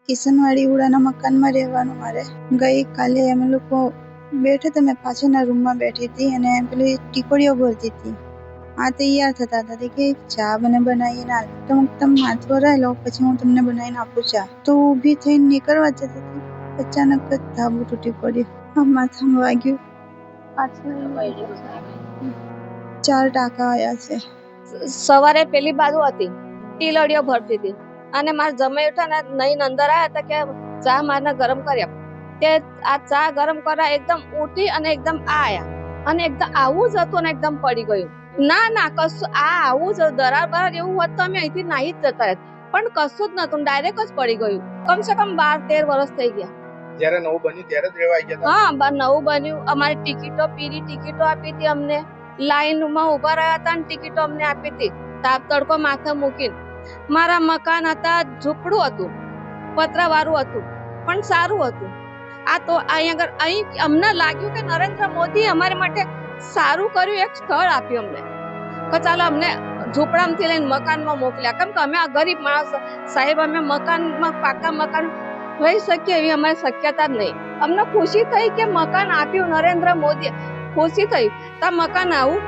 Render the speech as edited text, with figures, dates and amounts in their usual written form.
કિશનવાડી ઉડાના મકાનમાં રહેવાનું મારે. ગઈકાલે અમે લોકો બેઠા હતા, મેં પાછળના રૂમમાં બેઠી હતી અને પેલી ટીકોડીઓ બોલતી હતી. આ તૈયાર થતા હતા કે ચા મને બનાવીને આપ, તો તમે હાથ વરાઈ લો પછી હું તમને બનાવીને આપું ચા. તો ઊભી થઈને નીકળવા જતી હતી, અચાનક જ ધાબુ તૂટી પડ્યું, માથામાં વાગ્યું. 4 ટાંકા આવ્યા છે. સવારે પેલી બાજુ હતી, ટીલડીઓ ભરતી હતી અને મારા જમાઈ ઉઠા ને નહીં અંદર આવ્યા હતા કે ચા મારને ગરમ કરી આપ. કે આ ચા ગરમ કરવા એકદમ ઉઠી અને એકદમ આયા અને એકદમ આવું જ હતું ને એકદમ પડી ગયું. ના કશું આવું જ દરાર બરાર એવું હોત તો અમે અહીંથી નાહી જ જતા રહેત, પણ કશું જ નતું, ડાયરેક્ટ જ પડી ગયું. કમસે કમ 12-13 વર્ષ થઈ ગયા. જ્યારે નવું બન્યું ત્યારે જ રહેવા આવી ગયા? હા, નવું બન્યું. અમારી ટિકિટો પીરી ટિકિટો આપી હતી અમને, લાઈનમાં ઉભા રહ્યા હતા અને ટિકિટો અમને આપી હતી, તાપ તડકો માથે મૂકીને. મારા મકાન હતા, ઝૂંપડું હતું, પતરાવાળું હતું, પણ સારું હતું. આ તો અહીં અમને લાગ્યું કે નરેન્દ્ર મોદી અમારી માટે સારું કર્યું, એક સ્થળ આપ્યું અમને કે ચાલો અમને ઝૂંપડામાંથી લઈને મકાનમાં મોકલ્યા. કેમ કે અમે આ ગરીબ માણસ સાહેબ, અમે મકાનમાં પાકા મકાન રહી શકીએ એવી અમારી શક્યતા જ નહીં. અમને ખુશી થઈ કે મકાન આપ્યું નરેન્દ્ર મોદી, ખુશી થઈ. તો મકાન આવું